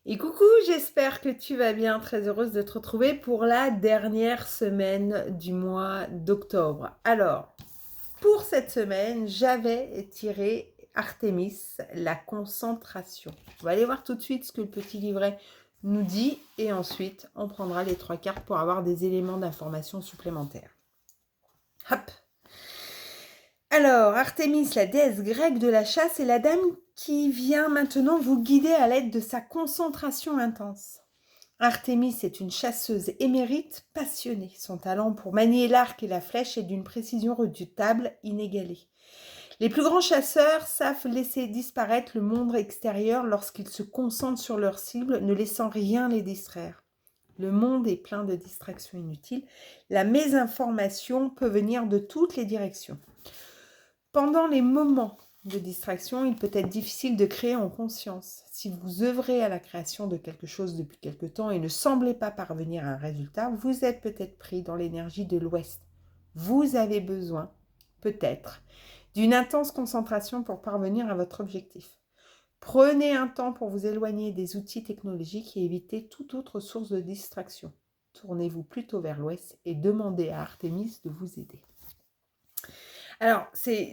Et coucou, j'espère que tu vas bien, très heureuse de te retrouver pour la dernière semaine du mois d'octobre. Alors, pour cette semaine, j'avais tiré Artémis, la concentration. On va aller voir tout de suite ce que le petit livret nous dit et ensuite on prendra les 3 cartes pour avoir des éléments d'information supplémentaires. Hop! Alors, Artémis, la déesse grecque de la chasse, est la dame qui vient maintenant vous guider à l'aide de sa concentration intense. Artémis est une chasseuse émérite passionnée. Son talent pour manier l'arc et la flèche est d'une précision redoutable, inégalée. Les plus grands chasseurs savent laisser disparaître le monde extérieur lorsqu'ils se concentrent sur leur cible, ne laissant rien les distraire. Le monde est plein de distractions inutiles. La mésinformation peut venir de toutes les directions. Pendant les moments de distraction, il peut être difficile de créer en conscience. Si vous œuvrez à la création de quelque chose depuis quelque temps et ne semblez pas parvenir à un résultat, vous êtes peut-être pris dans l'énergie de l'Ouest. Vous avez besoin, peut-être, d'une intense concentration pour parvenir à votre objectif. Prenez un temps pour vous éloigner des outils technologiques et évitez toute autre source de distraction. Tournez-vous plutôt vers l'Ouest et demandez à Artémis de vous aider. Alors, c'est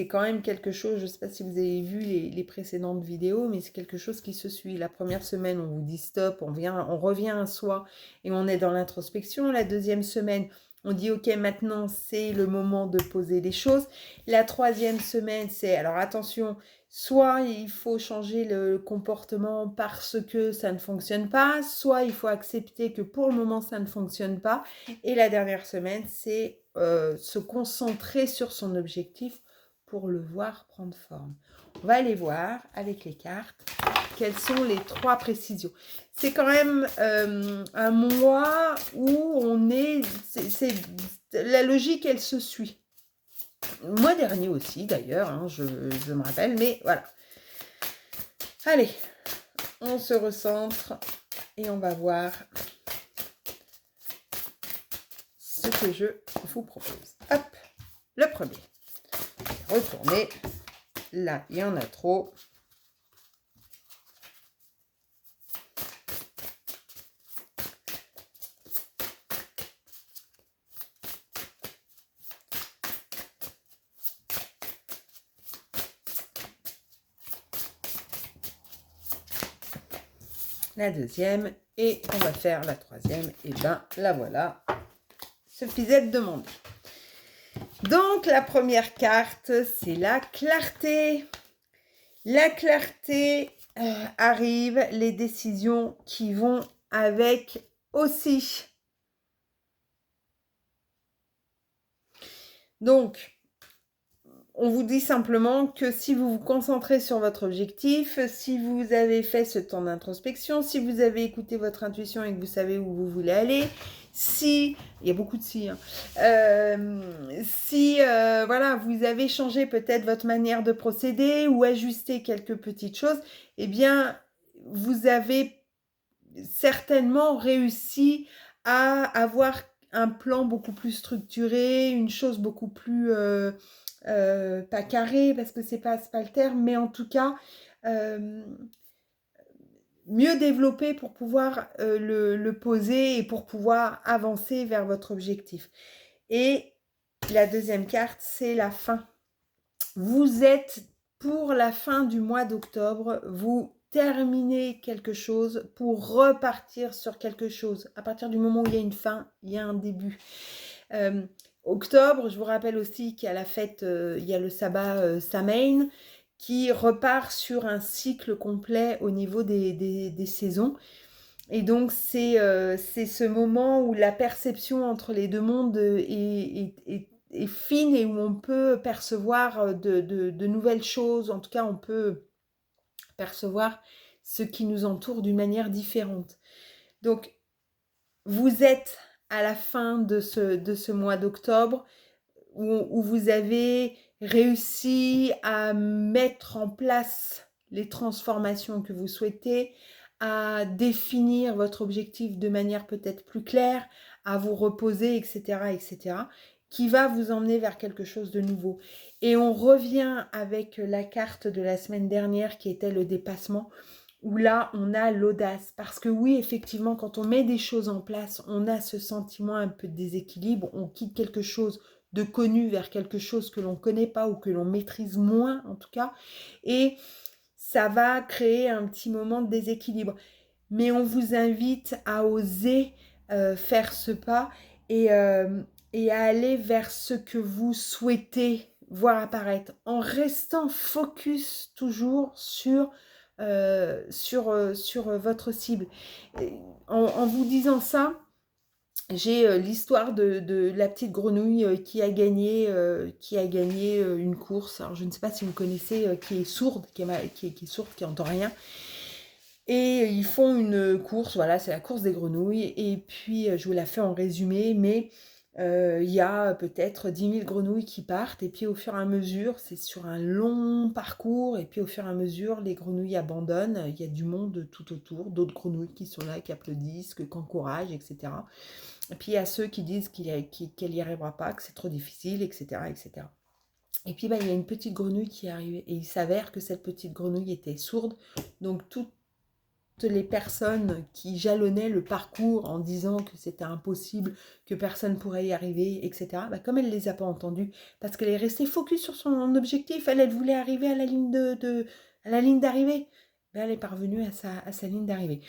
quand même quelque chose, je ne sais pas si vous avez vu les précédentes vidéos, mais c'est quelque chose qui se suit. La première semaine, on vous dit stop, on revient à soi et on est dans l'introspection. La deuxième semaine, on dit ok, maintenant c'est le moment de poser les choses. La troisième semaine, c'est alors attention, soit il faut changer le comportement parce que ça ne fonctionne pas, soit il faut accepter que pour le moment ça ne fonctionne pas. Et la dernière semaine, c'est se concentrer sur son objectif pour le voir prendre forme. On va aller voir avec les cartes quelles sont les 3 précisions. C'est quand même un mois où on est... la logique, elle se suit. Le mois dernier aussi, d'ailleurs, hein, je me rappelle, mais voilà. Allez, on se recentre et on va voir ce que je vous propose. Hop, le premier. Retournez. Là, il y en a trop. La deuxième et on va faire la troisième. Et ben, la voilà. Suffisait de demander. Donc, la première carte, c'est la clarté. La clarté arrive, les décisions qui vont avec aussi. Donc, on vous dit simplement que si vous vous concentrez sur votre objectif, si vous avez fait ce temps d'introspection, si vous avez écouté votre intuition et que vous savez où vous voulez aller, si, il y a beaucoup de si, hein, si voilà, vous avez changé peut-être votre manière de procéder ou ajusté quelques petites choses, eh bien, vous avez certainement réussi à avoir un plan beaucoup plus structuré, une chose beaucoup plus... pas carré parce que c'est pas le terme, mais en tout cas mieux développé pour pouvoir le poser et pour pouvoir avancer vers votre objectif. Et la deuxième carte, c'est la fin. Vous êtes pour la fin du mois d'octobre, vous terminez quelque chose pour repartir sur quelque chose. À partir du moment où il y a une fin, il y a un début. Octobre, je vous rappelle aussi qu'il y a la fête, il y a le sabbat Samhain qui repart sur un cycle complet au niveau des saisons. Et donc, c'est ce moment où la perception entre les deux mondes est fine et où on peut percevoir de nouvelles choses. En tout cas, on peut percevoir ce qui nous entoure d'une manière différente. Donc, vous êtes à la fin de ce mois d'octobre où vous avez réussi à mettre en place les transformations que vous souhaitez, à définir votre objectif de manière peut-être plus claire, à vous reposer, etc., etc. qui va vous emmener vers quelque chose de nouveau. Et on revient avec la carte de la semaine dernière qui était le dépassement, où là, on a l'audace. Parce que oui, effectivement, quand on met des choses en place, on a ce sentiment un peu de déséquilibre. On quitte quelque chose de connu vers quelque chose que l'on ne connaît pas ou que l'on maîtrise moins, en tout cas. Et ça va créer un petit moment de déséquilibre. Mais on vous invite à oser faire ce pas et, et à aller vers ce que vous souhaitez voir apparaître, en restant focus toujours sur votre cible. En vous disant ça, j'ai l'histoire de la petite grenouille qui a gagné une course. Alors je ne sais pas si vous connaissez, qui est sourde, qui est sourde, qui n'entend rien. Et ils font une course, voilà, c'est la course des grenouilles. Et puis je vous la fais en résumé, mais il y a peut-être 10 000 grenouilles qui partent, et puis au fur et à mesure, c'est sur un long parcours, et puis au fur et à mesure, les grenouilles abandonnent, il y a du monde tout autour, d'autres grenouilles qui sont là, qui applaudissent, qui encouragent, etc. Et puis il y a ceux qui disent qu'elle n'y arrivera pas, que c'est trop difficile, etc. etc. Et puis il y a une petite grenouille qui est arrivée, et il s'avère que cette petite grenouille était sourde, donc toutes les personnes qui jalonnaient le parcours en disant que c'était impossible, que personne ne pourrait y arriver, etc. Comme elle ne les a pas entendus, parce qu'elle est restée focus sur son objectif, elle voulait arriver à la ligne à la ligne d'arrivée. Elle est parvenue à sa ligne d'arrivée.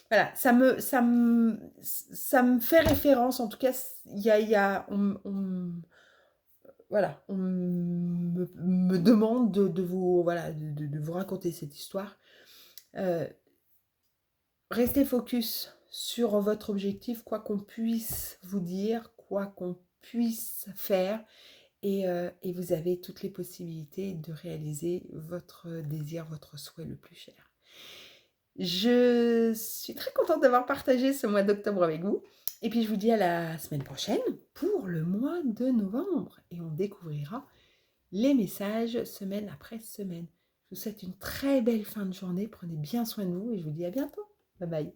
Voilà, ça me fait référence, en tout cas, voilà, on me demande de vous, voilà, de vous raconter cette histoire. Restez focus sur votre objectif, quoi qu'on puisse vous dire, quoi qu'on puisse faire, et vous avez toutes les possibilités de réaliser votre désir, votre souhait le plus cher. Je suis très contente d'avoir partagé ce mois d'octobre avec vous. Et puis je vous dis à la semaine prochaine pour le mois de novembre. Et on découvrira les messages semaine après semaine. Je vous souhaite une très belle fin de journée. Prenez bien soin de vous et je vous dis à bientôt. Bye bye.